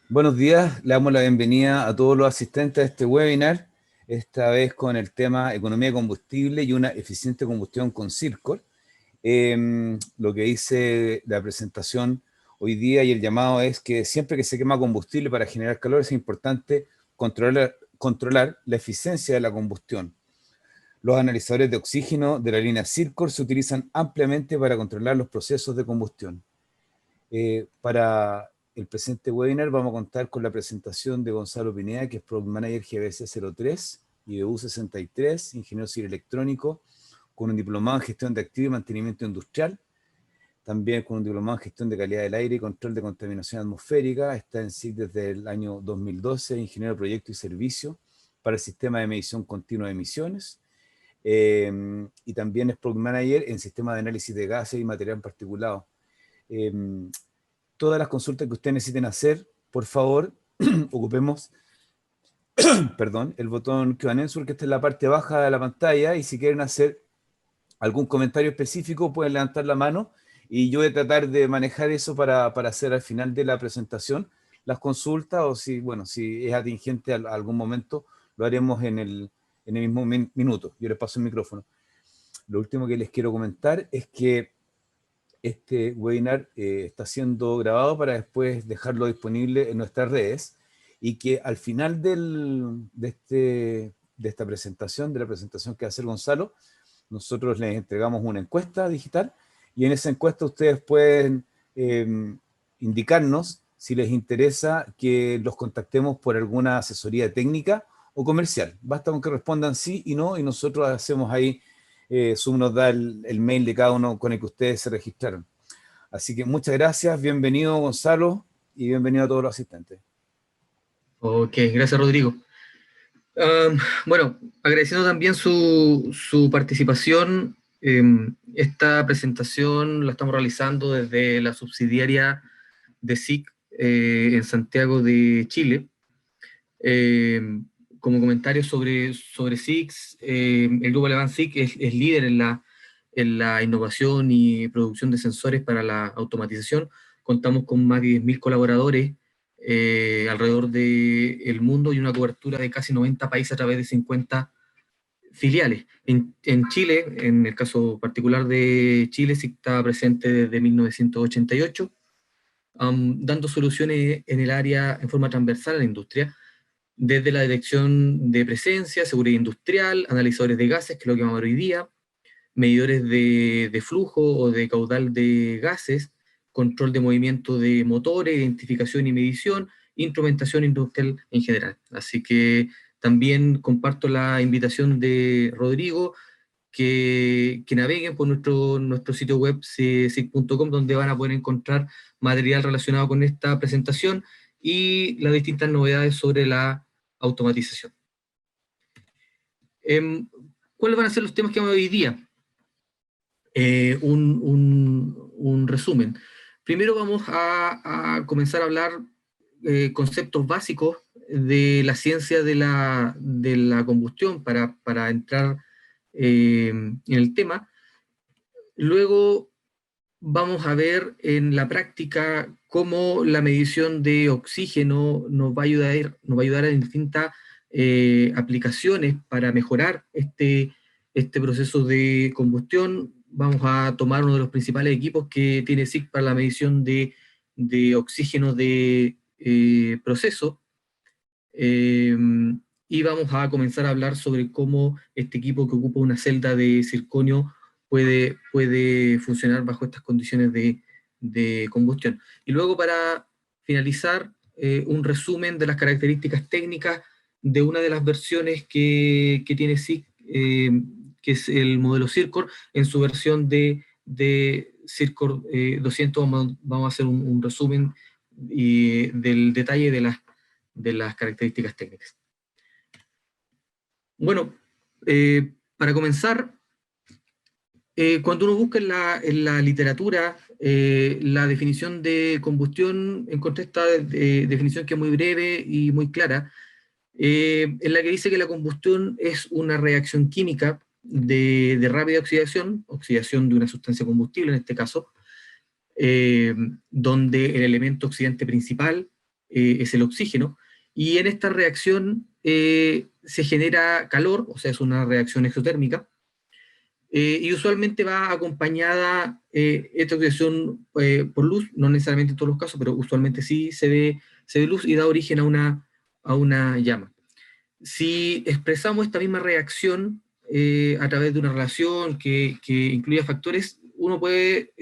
Buenos días, le damos la bienvenida a todos los asistentes a este webinar, esta vez con el tema economía de combustible y una eficiente combustión con CIRCOR. Lo que dice la presentación hoy día y el llamado es que siempre que se quema combustible para generar calor es importante controlar la eficiencia de la combustión. Los analizadores de oxígeno de la línea CIRCOR se utilizan ampliamente para controlar los procesos de combustión. Para el presente webinar vamos a contar con la presentación de Gonzalo Pineda, que es Product Manager GBC 03 y BU 63, ingeniero civil electrónico, con un diplomado en gestión de activos y mantenimiento industrial, también con un diplomado en gestión de calidad del aire y control de contaminación atmosférica. Está en SIC desde el año 2012, ingeniero de proyecto y servicio para el sistema de medición continua de emisiones. Y también es Product Manager en sistema de análisis de gases y material particulado. Todas las consultas que ustedes necesiten hacer, por favor, ocupemos perdón, el botón Q&A, que está en la parte baja de la pantalla, y si quieren hacer algún comentario específico pueden levantar la mano y yo voy a tratar de manejar eso para hacer al final de la presentación las consultas, o si, bueno, si es atingente a algún momento, lo haremos en el mismo minuto. Yo les paso el micrófono. Lo último que les quiero comentar es que este webinar está siendo grabado para después dejarlo disponible en nuestras redes, y que al final de esta presentación, de la presentación que va a hacer Gonzalo, nosotros les entregamos una encuesta digital, y en esa encuesta ustedes pueden indicarnos si les interesa que los contactemos por alguna asesoría técnica o comercial. Basta con que respondan sí y no, y nosotros hacemos ahí, Zoom nos da el mail de cada uno con el que ustedes se registraron. Así que muchas gracias, bienvenido Gonzalo, y bienvenido a todos los asistentes. Ok, gracias Rodrigo. Bueno, agradeciendo también su participación. Esta presentación la estamos realizando desde la subsidiaria de SIC en Santiago de Chile. Como comentario sobre SIC, el grupo alemán SIC es líder en la innovación y producción de sensores para la automatización. Contamos con más de 10.000 colaboradores alrededor del mundo y una cobertura de casi 90 países a través de 50 filiales. En Chile, en el caso particular de Chile, SIC está presente desde 1988, dando soluciones en el área en forma transversal a la industria, desde la detección de presencia, seguridad industrial, analizadores de gases, que es lo que vamos a ver hoy día, medidores de flujo o de caudal de gases, control de movimiento de motores, identificación y medición, instrumentación industrial en general. Así que también comparto la invitación de Rodrigo, que naveguen por nuestro sitio web sic.com, donde van a poder encontrar material relacionado con esta presentación y las distintas novedades sobre la automatización. ¿Cuáles van a ser los temas que vamos a ver hoy día? Un resumen. Primero vamos a comenzar a hablar conceptos básicos de la ciencia de la combustión para entrar en el tema. Luego vamos a ver en la práctica cómo la medición de oxígeno nos va a ayudar en distintas aplicaciones para mejorar este proceso de combustión. Vamos a tomar uno de los principales equipos que tiene SIC para la medición de oxígeno de proceso. Y vamos a comenzar a hablar sobre cómo este equipo, que ocupa una celda de circonio, puede funcionar bajo estas condiciones de combustión. Y luego, para finalizar, un resumen de las características técnicas de una de las versiones que tiene SIC, que es el modelo CIRCOR, en su versión de CIRCOR 200. Vamos a hacer un resumen del detalle de las características técnicas. Bueno, para comenzar, cuando uno busca en la literatura la definición de combustión, encontré esta definición que es muy breve y muy clara, en la que dice que la combustión es una reacción química de rápida oxidación de una sustancia combustible en este caso, donde el elemento oxidante principal es el oxígeno, y en esta reacción se genera calor, o sea, es una reacción exotérmica, y usualmente va acompañada esta reacción por luz, no necesariamente en todos los casos, pero usualmente sí se ve luz y da origen a una llama. Si expresamos esta misma reacción a través de una relación que incluya factores, uno puede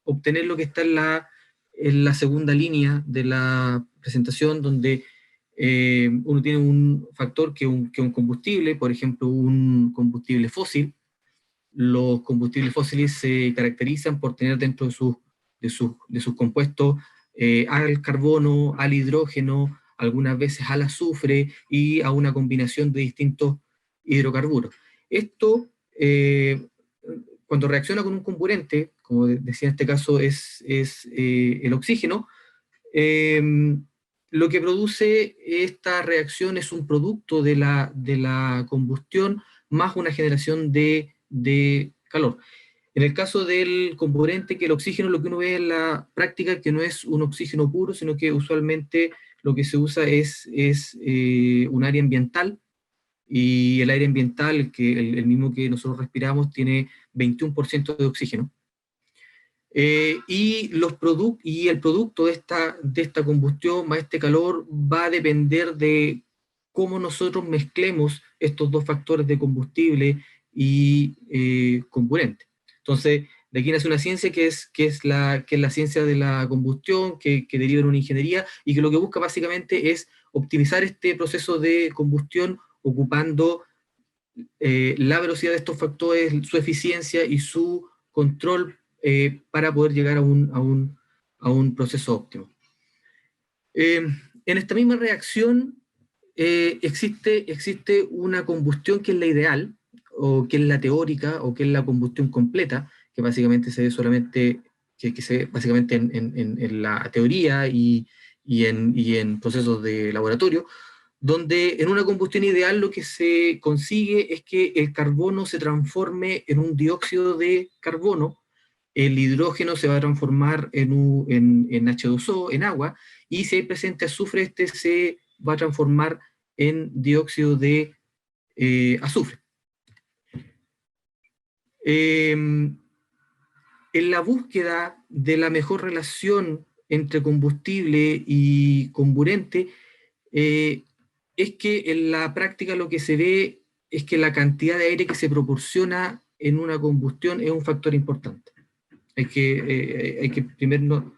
obtener lo que está en la segunda línea de la presentación, donde uno tiene un factor que un combustible, por ejemplo, un combustible fósil. Los combustibles fósiles se caracterizan por tener dentro de sus compuestos al carbono, al hidrógeno, algunas veces al azufre y a una combinación de distintos hidrocarburos. Esto, cuando reacciona con un comburente, como decía en este caso es el oxígeno, eh, lo que produce esta reacción es un producto de la combustión más una generación de calor. En el caso del comburente, que el oxígeno, lo que uno ve en la práctica, que no es un oxígeno puro, sino que usualmente lo que se usa es un área ambiental, y el aire ambiental, que el mismo que nosotros respiramos, tiene 21% de oxígeno. Y el producto de esta combustión más este calor va a depender de cómo nosotros mezclemos estos dos factores de combustible y comburente. Entonces, de aquí nace una ciencia que es la ciencia de la combustión, que deriva en una ingeniería, y que lo que busca básicamente es optimizar este proceso de combustión ocupando la velocidad de estos factores, su eficiencia y su control para poder llegar a un proceso óptimo. En esta misma reacción existe una combustión que es la ideal, o que es la teórica, o que es la combustión completa, que básicamente se ve solamente, que se ve básicamente en la teoría y en procesos de laboratorio, donde en una combustión ideal lo que se consigue es que el carbono se transforme en un dióxido de carbono, el hidrógeno se va a transformar en H2O, en agua, y si hay presente azufre, este se va a transformar en dióxido de azufre. En la búsqueda de la mejor relación entre combustible y comburente, es que en la práctica lo que se ve es que la cantidad de aire que se proporciona en una combustión es un factor importante. Hay que primero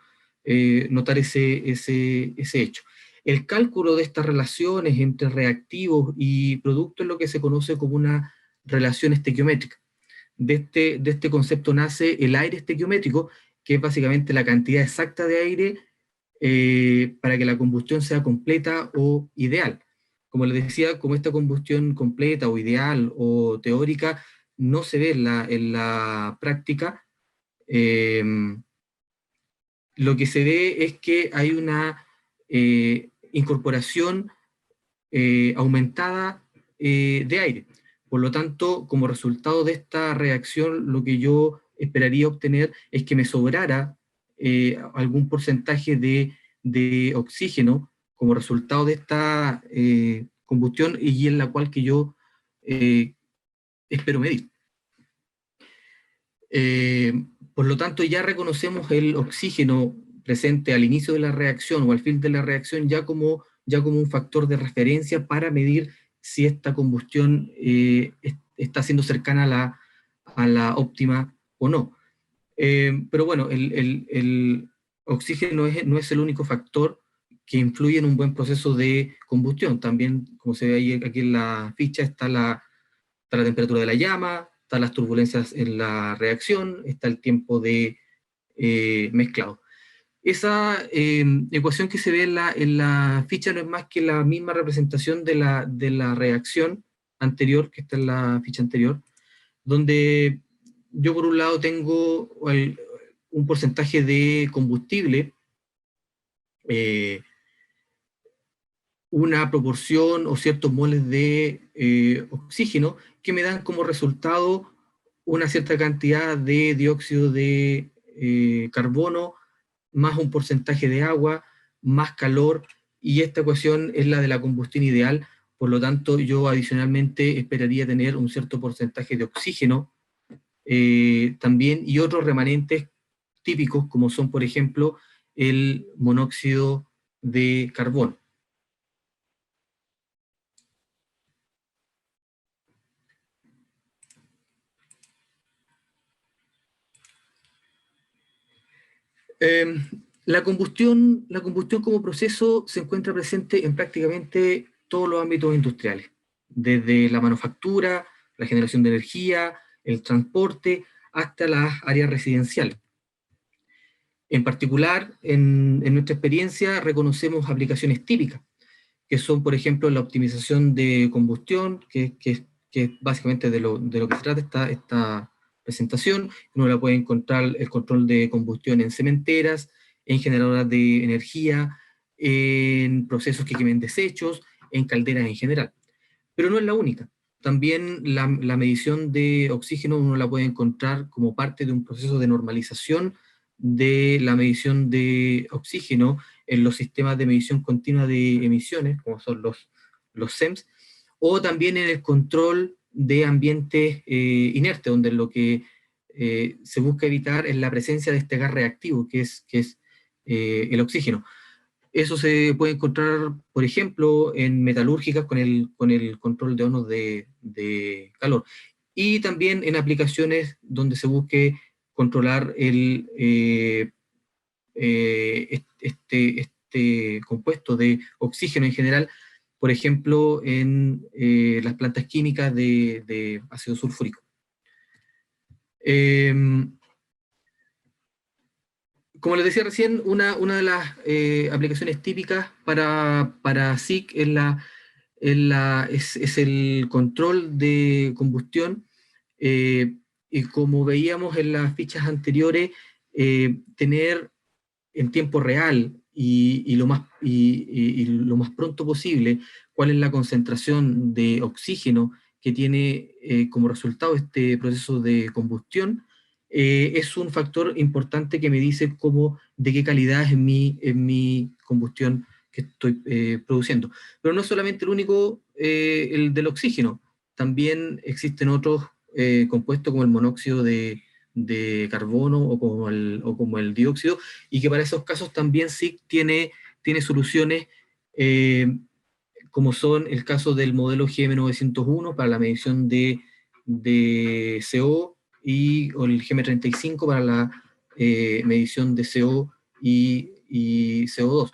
notar ese hecho. El cálculo de estas relaciones entre reactivos y productos es lo que se conoce como una relación estequiométrica. De este concepto nace el aire estequiométrico, que es básicamente la cantidad exacta de aire para que la combustión sea completa o ideal. Como les decía, como esta combustión completa o ideal o teórica no se ve en la práctica, lo que se ve es que hay una incorporación aumentada de aire. Por lo tanto, como resultado de esta reacción, lo que yo esperaría obtener es que me sobrara algún porcentaje de oxígeno como resultado de esta combustión, y en la cual que yo espero medir. Por lo tanto, ya reconocemos el oxígeno presente al inicio de la reacción o al fin de la reacción ya como un factor de referencia para medir si esta combustión está siendo cercana a la óptima o no. Pero bueno, el oxígeno no es el único factor que influye en un buen proceso de combustión. También, como se ve ahí, aquí en la ficha, está la temperatura de la llama, están las turbulencias en la reacción, está el tiempo de mezclado. Esa ecuación que se ve en la ficha no es más que la misma representación de la reacción anterior, que está en la ficha anterior, donde yo por un lado tengo un porcentaje de combustible, una proporción o ciertos moles de oxígeno que me dan como resultado una cierta cantidad de dióxido de carbono, más un porcentaje de agua, más calor, y esta ecuación es la de la combustión ideal. Por lo tanto, yo adicionalmente esperaría tener un cierto porcentaje de oxígeno también, y otros remanentes típicos, como son, por ejemplo, el monóxido de carbono. Eh, la combustión como proceso se encuentra presente en prácticamente todos los ámbitos industriales, desde la manufactura, la generación de energía, el transporte, hasta las áreas residenciales. En particular, en nuestra experiencia, reconocemos aplicaciones típicas, que son, por ejemplo, la optimización de combustión, que es básicamente de lo que se trata esta presentación. Uno la puede encontrar el control de combustión en cementeras, en generadoras de energía, en procesos que quemen desechos, en calderas en general. Pero no es la única. También la medición de oxígeno uno la puede encontrar como parte de un proceso de normalización de la medición de oxígeno en los sistemas de medición continua de emisiones, como son los SEMS, o también en el control de ambientes inertes, donde lo que se busca evitar es la presencia de este gas reactivo, que es el oxígeno. Eso se puede encontrar, por ejemplo, en metalúrgicas con el control de hornos de calor. Y también en aplicaciones donde se busque controlar este compuesto de oxígeno en general, por ejemplo, en las plantas químicas de ácido sulfúrico. Como les decía recién, una de las aplicaciones típicas para SIC es el control de combustión, y como veíamos en las fichas anteriores, tener en tiempo real y lo más pronto posible cuál es la concentración de oxígeno que tiene como resultado este proceso de combustión, es un factor importante que me dice de qué calidad es mi combustión que estoy produciendo. Pero no es solamente el único, el del oxígeno, también existen otros compuestos como el monóxido de carbono o como el dióxido, y que para esos casos también sí tiene soluciones, como son el caso del modelo GM901 para la medición de CO, o el GM35 para la medición de CO y CO2.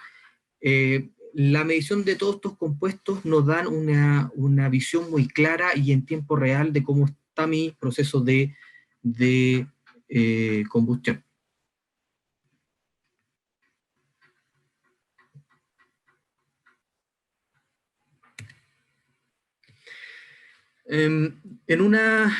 La medición de todos estos compuestos nos dan una visión muy clara y en tiempo real de cómo está mi proceso de combustión. En una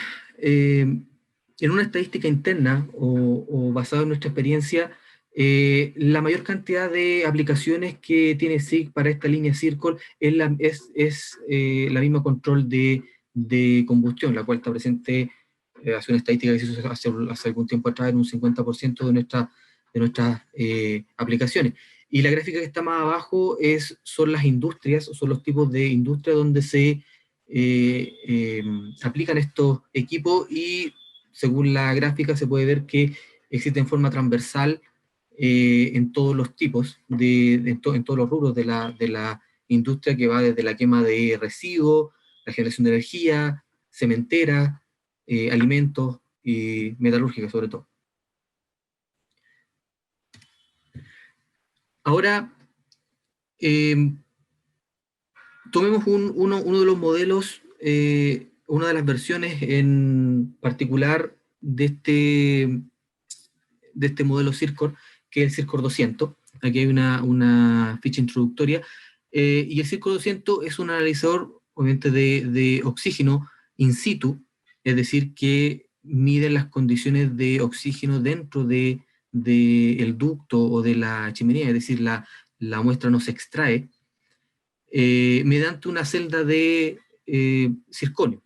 estadística interna o basada en nuestra experiencia, la mayor cantidad de aplicaciones que tiene SIG para esta línea Circle es la misma control de combustión, la cual está presente, hace una estadística que se hizo hace algún tiempo atrás, en un 50% de nuestras aplicaciones. Y la gráfica que está más abajo son las industrias, son los tipos de industria donde se aplican estos equipos, y según la gráfica se puede ver que existe en forma transversal en todos los tipos, en todos los rubros de la industria, que va desde la quema de residuos, la generación de energía, cementera, alimentos y metalúrgica sobre todo. Ahora, tomemos uno de los modelos, una de las versiones en particular de este modelo CIRCOR, que es el CIRCOR 200. Aquí hay una ficha introductoria, y el CIRCOR 200 es un analizador, obviamente, de oxígeno in situ, es decir, que mide las condiciones de oxígeno dentro del ducto o de la chimenea, es decir, la muestra no se extrae, mediante una celda de circonio.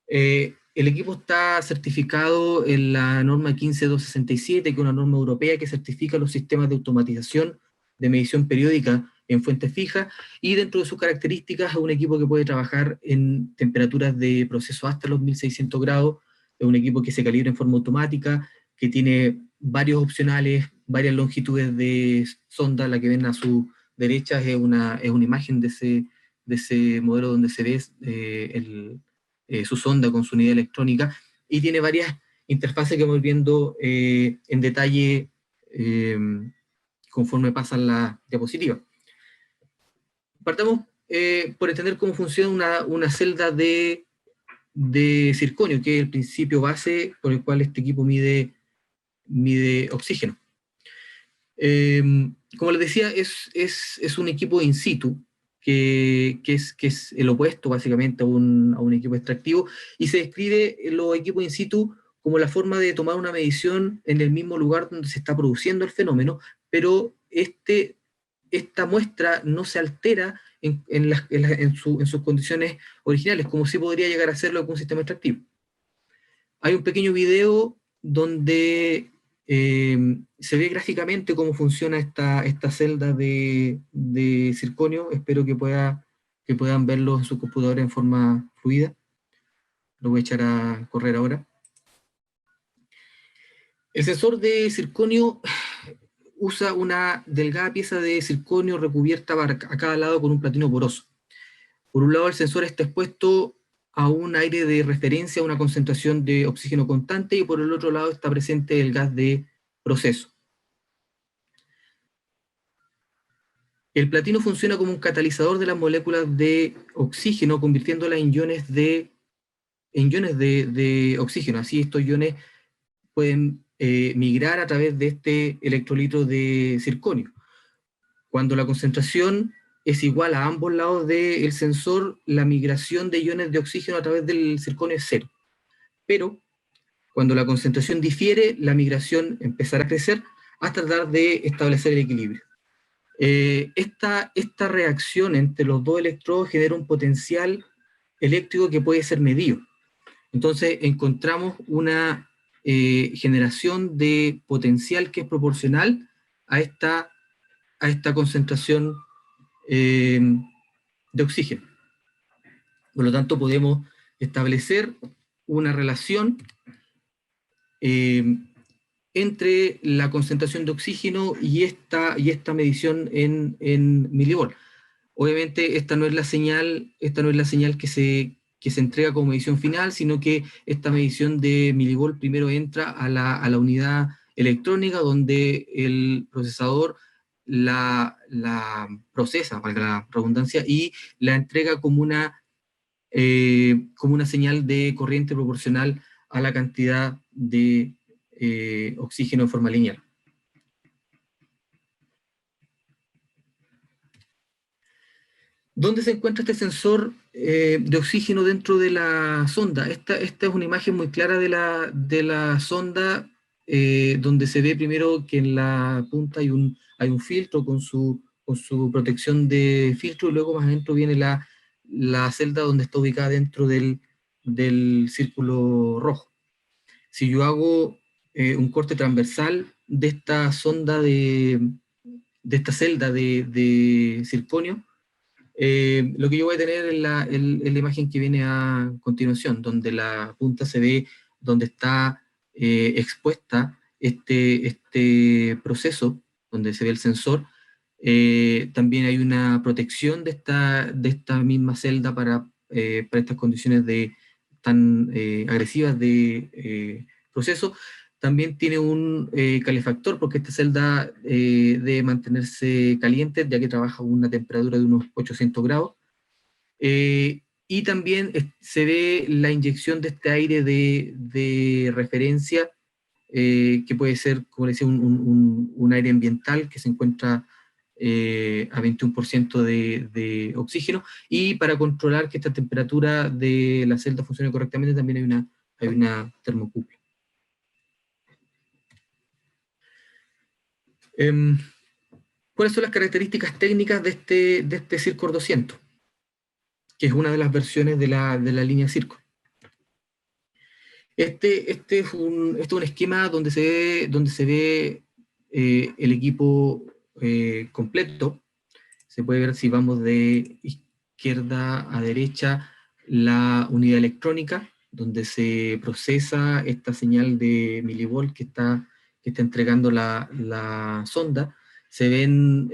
El equipo está certificado en la norma 15267, que es una norma europea que certifica los sistemas de automatización de medición periódica en fuentes fijas, y dentro de sus características es un equipo que puede trabajar en temperaturas de proceso hasta los 1600 grados, es un equipo que se calibra en forma automática, que tiene varios opcionales, varias longitudes de sonda. La que ven a su derecha es una imagen de ese modelo donde se ve su sonda con su unidad electrónica, y tiene varias interfaces que vamos viendo en detalle conforme pasan las diapositivas. Partamos por entender cómo funciona una celda de circonio, que es el principio base por el cual este equipo mide oxígeno. Como les decía, es un equipo in situ, que es el opuesto básicamente a un equipo extractivo, y se describe los equipos in situ como la forma de tomar una medición en el mismo lugar donde se está produciendo el fenómeno, pero esta muestra no se altera en sus condiciones originales, como si podría llegar a hacerlo con un sistema extractivo. Hay un pequeño video donde se ve gráficamente cómo funciona esta celda de circonio. Espero que puedan verlo en su computadora en forma fluida. Lo voy a echar a correr ahora. El sensor de circonio usa una delgada pieza de circonio recubierta a cada lado con un platino poroso. Por un lado, el sensor está expuesto a un aire de referencia, a una concentración de oxígeno constante, y por el otro lado está presente el gas de proceso. El platino funciona como un catalizador de las moléculas de oxígeno, convirtiéndolas en iones de oxígeno. Así estos iones pueden migrar a través de este electrolito de circonio. Cuando la concentración es igual a ambos lados del sensor, la migración de iones de oxígeno a través del circonio es cero. Pero cuando la concentración difiere, la migración empezará a crecer hasta tratar de establecer el equilibrio. Esta reacción entre los dos electrodos genera un potencial eléctrico que puede ser medido. Entonces encontramos una generación de potencial que es proporcional a esta concentración de oxígeno. Por lo tanto, podemos establecer una relación entre la concentración de oxígeno y esta medición en milivolt. Obviamente esta no es la señal que se entrega como medición final, sino que esta medición de milivolt primero entra a la unidad electrónica, donde el procesador la procesa, valga la redundancia, y la entrega como una señal de corriente proporcional a la cantidad de oxígeno en forma lineal. ¿Dónde se encuentra este sensor de oxígeno dentro de la sonda? Esta es una imagen muy clara de la sonda, donde se ve primero que en la punta hay un filtro con su protección de filtro, y luego más adentro viene la celda donde está ubicada dentro del círculo rojo. Si yo hago un corte transversal de esta sonda de esta celda de circonio, lo que yo voy a tener es la imagen que viene a continuación, donde la punta se ve donde está expuesta este proceso, donde se ve el sensor. También hay una protección de esta misma celda para estas condiciones tan agresivas de proceso. También tiene un calefactor, porque esta celda debe mantenerse caliente, ya que trabaja a una temperatura de unos 800 grados. Y también se ve la inyección de este aire de referencia, que puede ser, como decía, un aire ambiental que se encuentra a 21% de oxígeno. Y para controlar que esta temperatura de la celda funcione correctamente, también hay una termocupla. ¿Cuáles son las características técnicas de este Zircor 200? Que es una de las versiones de la línea Zircor. Este es un esquema donde se ve el equipo completo. Se puede ver, si vamos de izquierda a derecha, la unidad electrónica, donde se procesa esta señal de milivolt que está entregando la sonda. Se ven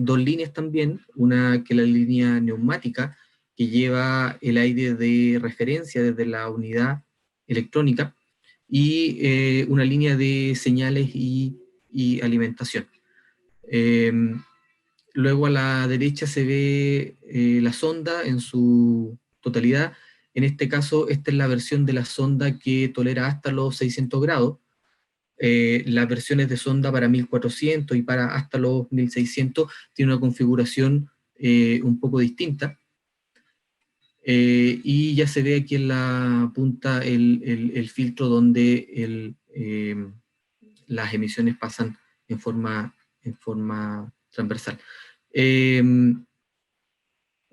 dos líneas también, una que es la línea neumática, que lleva el aire de referencia desde la unidad electrónica, y una línea de señales y alimentación. Luego a la derecha se ve la sonda en su totalidad. En este caso, esta es la versión de la sonda que tolera hasta los 600 grados. Las versiones de sonda para 1400 y para hasta los 1600 tienen una configuración un poco distinta. Y ya se ve aquí en la punta el filtro donde las emisiones pasan en forma transversal.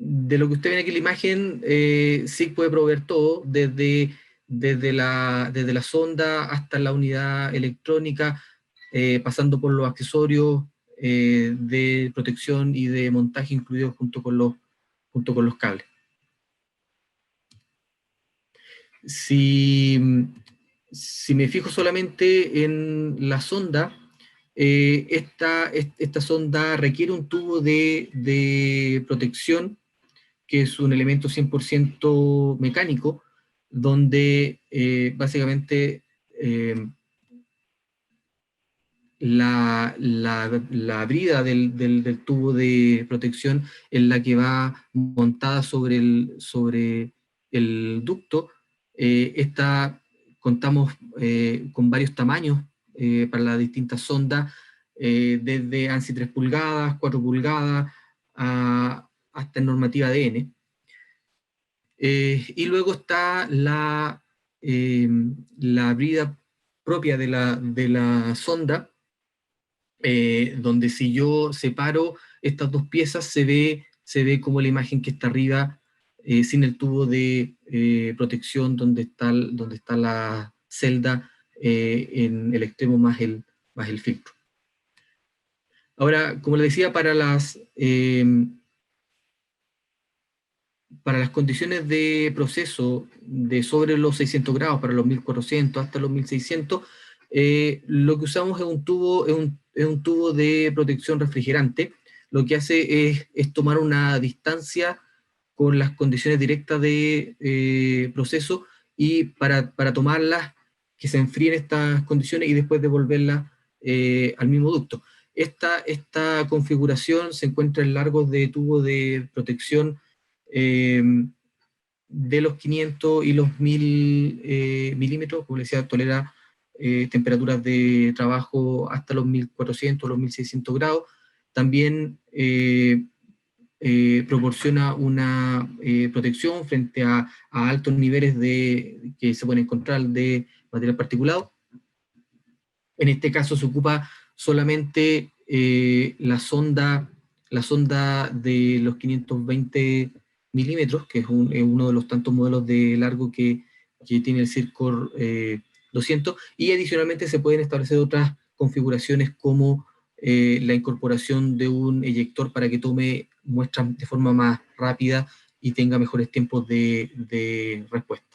De lo que usted ve aquí en la imagen, sí puede proveer todo, desde la sonda hasta la unidad electrónica, pasando por los accesorios de protección y de montaje incluidos junto con los cables. Si me fijo solamente en la sonda, esta sonda requiere un tubo de protección, que es un elemento 100% mecánico, donde básicamente la brida del tubo de protección es la que va montada sobre el ducto. Contamos con varios tamaños para las distintas sondas, desde ANSI 3 pulgadas, 4 pulgadas, hasta en normativa ADN. Y luego está la brida propia de la sonda, donde si yo separo estas dos piezas, se ve como la imagen que está arriba, sin el tubo de protección, donde está la celda en el extremo más el filtro. Ahora, como le decía, para las condiciones de proceso de sobre los 600 grados, para los 1400 hasta los 1600, lo que usamos es un tubo de protección refrigerante. Lo que hace es tomar una distancia con las condiciones directas de proceso, y para tomarlas, que se enfríen estas condiciones y después devolverlas al mismo ducto. Esta configuración se encuentra en largos de tubo de protección de los 500 y los 1000 milímetros. Como les decía, tolera temperaturas de trabajo hasta los 1400, los 1600 grados. También proporciona una protección frente a altos niveles que se pueden encontrar de material particulado. En este caso se ocupa solamente la sonda de los 520 milímetros, que es uno de los tantos modelos de largo que tiene el CIRCOR 200, y adicionalmente se pueden establecer otras configuraciones, como la incorporación de un eyector para que tome muestras de forma más rápida y tenga mejores tiempos de respuesta.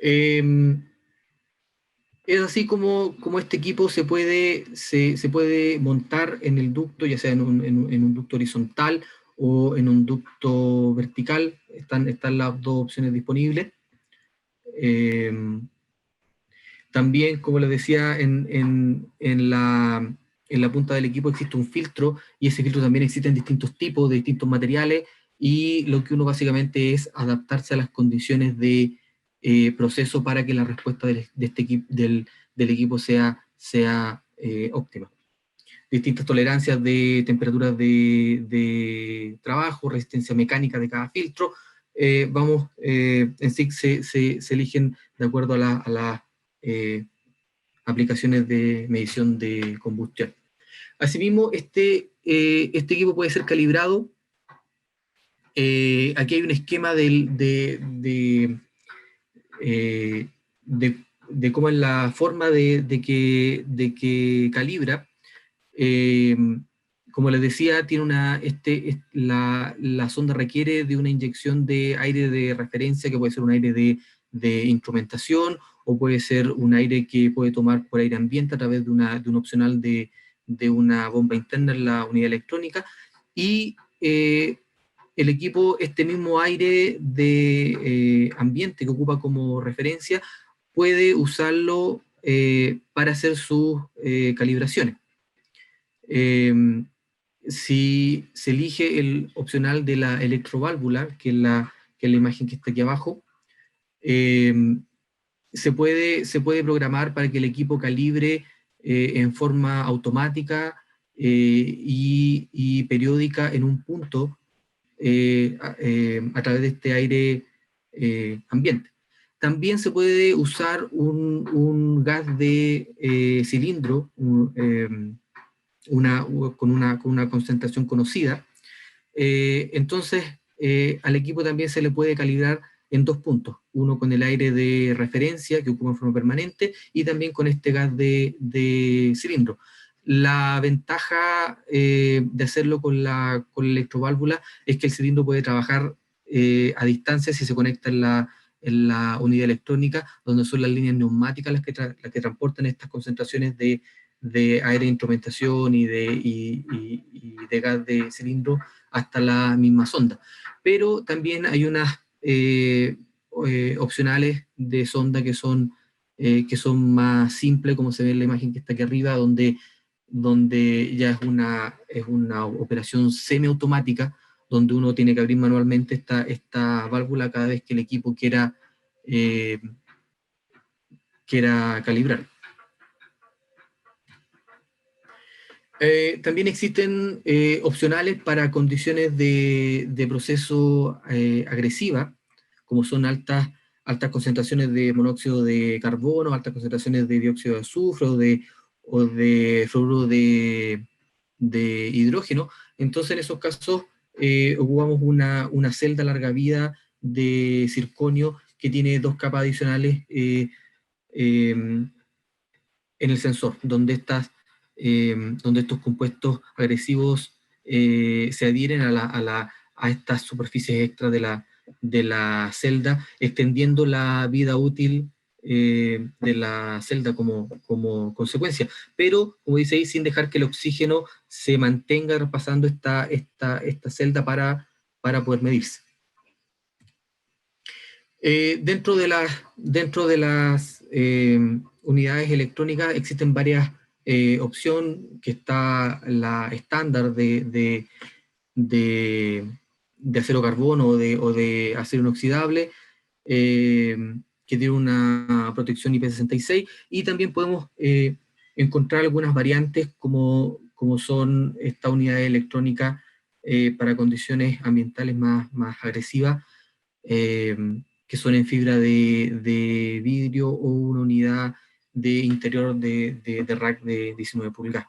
Es así como este equipo se puede montar en el ducto, ya sea en un ducto horizontal o en un ducto vertical. Están las dos opciones disponibles. También, como les decía, en la punta del equipo existe un filtro, y ese filtro también existe en distintos tipos, de distintos materiales, y lo que uno básicamente es adaptarse a las condiciones de proceso para que la respuesta del equipo sea óptima. Distintas tolerancias de temperaturas de trabajo, resistencia mecánica de cada filtro. En SIG se eligen de acuerdo a las aplicaciones de medición de combustión. Asimismo, este equipo puede ser calibrado. Aquí hay un esquema de de cómo es la forma de que calibra. Como les decía, tiene la sonda requiere de una inyección de aire de referencia, que puede ser un aire de instrumentación, o puede ser un aire que puede tomar por aire ambiente a través de un opcional de una bomba interna en la unidad electrónica, y el equipo, este mismo aire de ambiente que ocupa como referencia, puede usarlo para hacer sus calibraciones. Si se elige el opcional de la electroválvula, que es la imagen que está aquí abajo, se puede programar para que el equipo calibre en forma automática y periódica en un punto a través de este aire ambiente. También se puede usar un gas de cilindro con una concentración conocida. Entonces, al equipo también se le puede calibrar en 2 puntos, uno con el aire de referencia que ocupa en forma permanente, y también con este gas de cilindro. La ventaja de hacerlo con la electroválvula es que el cilindro puede trabajar a distancia si se conecta en la unidad electrónica, donde son las líneas neumáticas las que transportan estas concentraciones de aire de instrumentación y de gas de cilindro hasta la misma sonda. Pero también hay unas opcionales de sonda que son más simples, como se ve en la imagen que está aquí arriba, donde ya es una operación semiautomática, donde uno tiene que abrir manualmente esta válvula cada vez que el equipo quiera calibrar. También existen opcionales para condiciones de proceso agresiva, como son altas concentraciones de monóxido de carbono, altas concentraciones de dióxido de azufre o de fluoruro de hidrógeno. Entonces, en esos casos, ocupamos una celda larga vida de circonio que tiene 2 capas adicionales en el sensor, donde estos compuestos agresivos se adhieren a estas superficies extras de la celda, extendiendo la vida útil de la celda como consecuencia, pero, como dice ahí, sin dejar que el oxígeno se mantenga pasando esta celda para poder medirse. Dentro de las unidades electrónicas existen varias opciones, que está la estándar de acero carbono o de acero inoxidable, que tiene una protección IP66, y también podemos encontrar algunas variantes como son esta unidad electrónica para condiciones ambientales más agresivas, que son en fibra de vidrio, o una unidad de interior de rack de 19 pulgadas.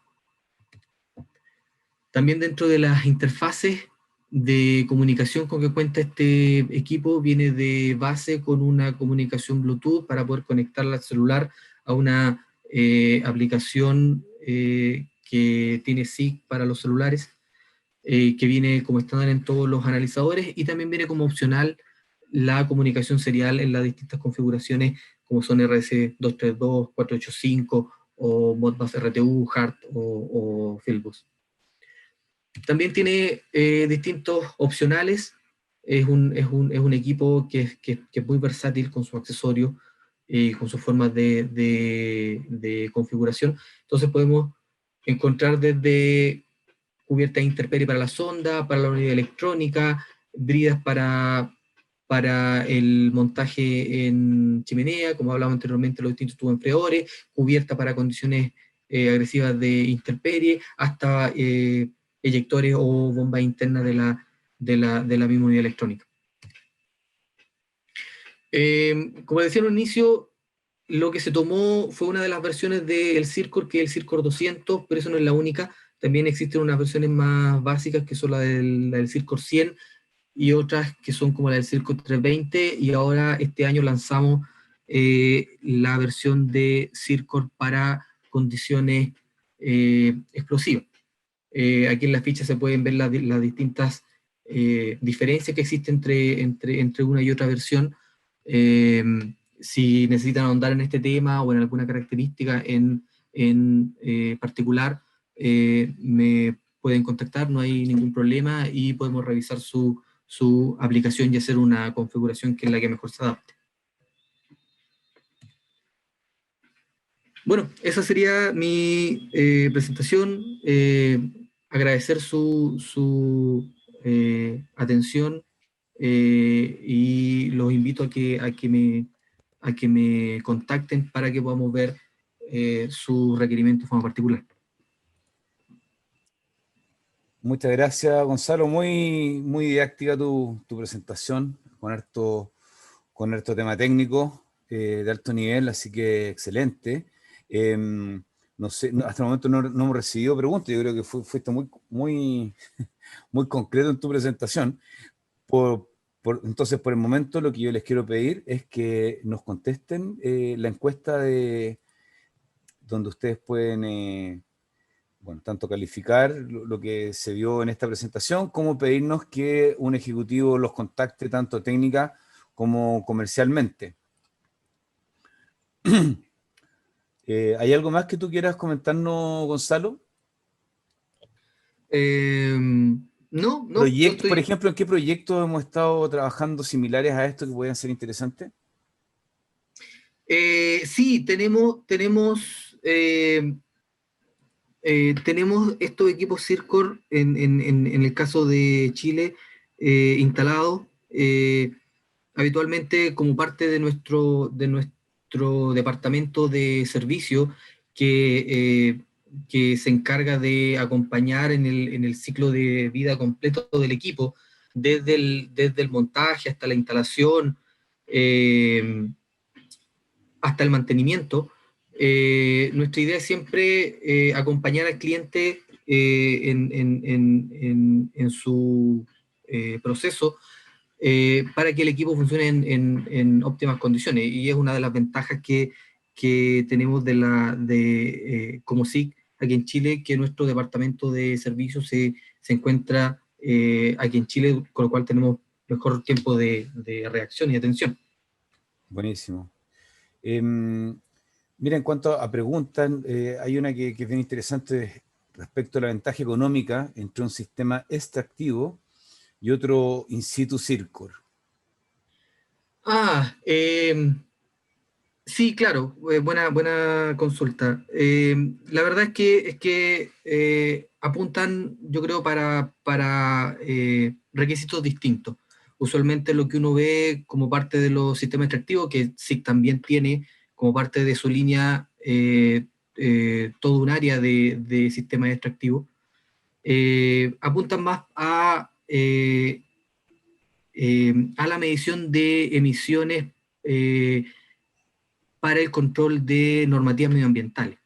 También dentro de las interfaces de comunicación con que cuenta este equipo, viene de base con una comunicación Bluetooth para poder conectarla al celular a una aplicación que tiene SIG para los celulares, que viene como estándar en todos los analizadores, y también viene como opcional la comunicación serial en las distintas configuraciones, como son RS232, 485, o Modbus RTU, HART o Fieldbus. También tiene distintos opcionales. Es un equipo que es muy versátil con su accesorio y con sus formas de configuración. Entonces podemos encontrar desde cubierta de intemperie para la sonda, para la unidad electrónica, bridas para el montaje en chimenea, como hablábamos anteriormente, los distintos tubos enfriadores, cubierta para condiciones agresivas de intemperie, hasta eyectores o bombas internas de la misma unidad electrónica. Como decía en un inicio, lo que se tomó fue una de las versiones del Zircor, que es el Zircor 200, pero eso no es la única. También existen unas versiones más básicas, que son la del Zircor 100, y otras que son como la del Zircor 320, y ahora este año lanzamos la versión de CIRCOR para condiciones explosivas. Aquí en la ficha se pueden ver las distintas diferencias que existen entre una y otra versión. Si necesitan ahondar en este tema o en alguna característica en particular, me pueden contactar, no hay ningún problema, y podemos revisar su aplicación y hacer una configuración que es la que mejor se adapte. Bueno, esa sería mi presentación. Agradecer su atención, y los invito a que me contacten para que podamos ver su requerimiento de forma particular. Muchas gracias, Gonzalo. Muy didáctica tu presentación, con harto tema técnico de alto nivel, así que excelente. No sé, hasta el momento no hemos recibido preguntas. Yo creo que fuiste muy concreto en tu presentación. Entonces, por el momento, lo que yo les quiero pedir es que nos contesten la encuesta donde ustedes pueden, bueno, tanto calificar lo que se vio en esta presentación, como pedirnos que un ejecutivo los contacte tanto técnica como comercialmente. ¿Hay algo más que tú quieras comentarnos, Gonzalo? No. Por ejemplo, ¿en qué proyectos hemos estado trabajando similares a esto que puedan ser interesantes? Sí, tenemos estos equipos CIRCOR en el caso de Chile instalados habitualmente como parte de nuestro departamento de servicio que se encarga de acompañar en el ciclo de vida completo del equipo, desde el montaje hasta la instalación, hasta el mantenimiento. Nuestra idea es siempre acompañar al cliente en su proceso para que el equipo funcione en óptimas condiciones. Y es una de las ventajas que tenemos como SIC aquí en Chile, que nuestro departamento de servicios se encuentra aquí en Chile, con lo cual tenemos mejor tiempo de reacción y atención. Buenísimo. Mira, en cuanto a preguntas, hay una que es bien interesante respecto a la ventaja económica entre un sistema extractivo y otro in situ CIRCOR. Sí, claro, buena consulta. La verdad es que apuntan, yo creo, para requisitos distintos. Usualmente lo que uno ve como parte de los sistemas extractivos, que SIC también tiene como parte de su línea todo un área de sistemas extractivos, apuntan más a la medición de emisiones para el control de normativas medioambientales.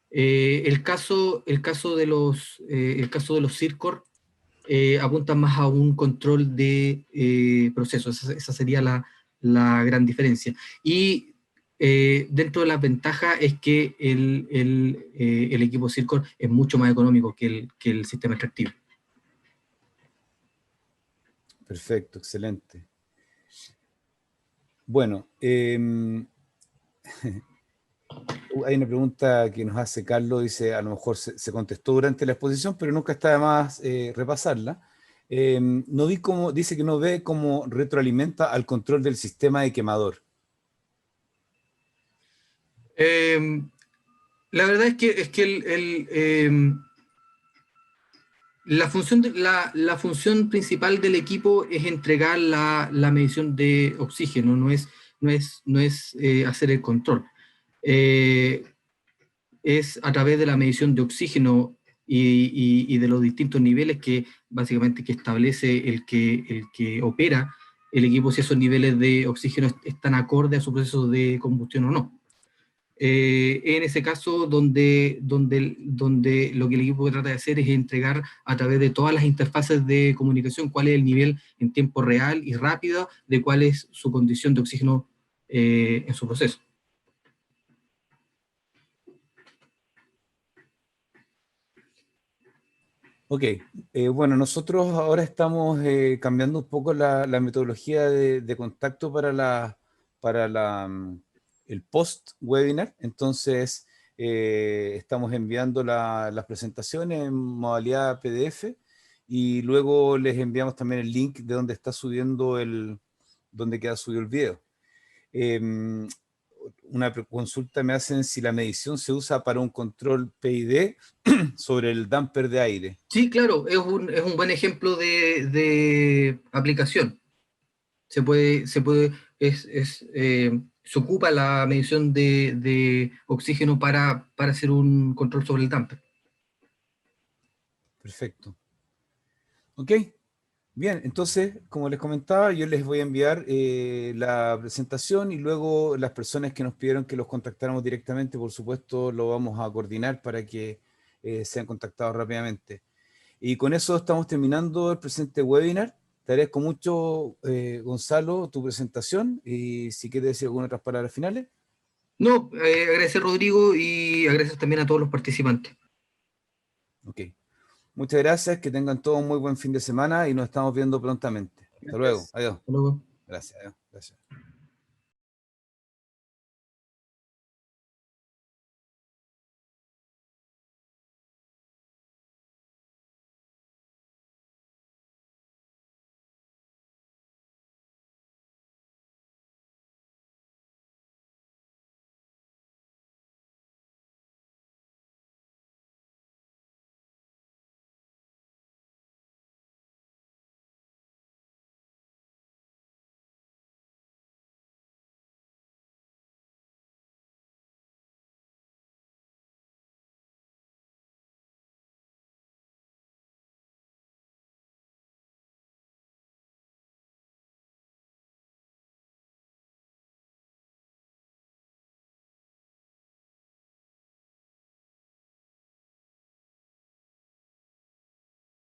El caso de los CIRCOR apuntan más a un control de procesos. Esa sería la gran diferencia. Y dentro de las ventajas es que el equipo CIRCOR es mucho más económico que el sistema extractivo. Perfecto, excelente. Bueno, hay una pregunta que nos hace Carlos, dice, a lo mejor se contestó durante la exposición, pero nunca está de más repasarla. Dice que no ve cómo retroalimenta al control del sistema de quemador. La verdad es que la función principal del equipo es entregar la medición de oxígeno, no es hacer el control. Es a través de la medición de oxígeno y de los distintos niveles que básicamente que establece el que opera el equipo, si esos niveles de oxígeno están acorde a su proceso de combustión o no. En ese caso, donde lo que el equipo trata de hacer es entregar a través de todas las interfaces de comunicación cuál es el nivel en tiempo real y rápido de cuál es su condición de oxígeno en su proceso. Ok, bueno, nosotros ahora estamos cambiando un poco la metodología de contacto para el post-webinar. Entonces, estamos enviando las presentaciones en modalidad PDF y luego les enviamos también el link de donde está subiendo donde queda subido el video. Em, una consulta me hacen si la medición se usa para un control PID sobre el damper de aire. Sí, claro, es un buen ejemplo de aplicación. Se ocupa la medición de oxígeno para hacer un control sobre el damper. Perfecto. Ok, bien, entonces, como les comentaba, yo les voy a enviar la presentación y luego las personas que nos pidieron que los contactáramos directamente, por supuesto, lo vamos a coordinar para que sean contactados rápidamente. Y con eso estamos terminando el presente webinar. Te agradezco mucho, Gonzalo, tu presentación y si quieres decir algunas otras palabras finales. No, agradecer Rodrigo y agradecer también a todos los participantes. Ok, muchas gracias, que tengan todo un muy buen fin de semana y nos estamos viendo prontamente. Hasta luego, Gracias. adiós. Hasta luego. Gracias, adiós. Gracias.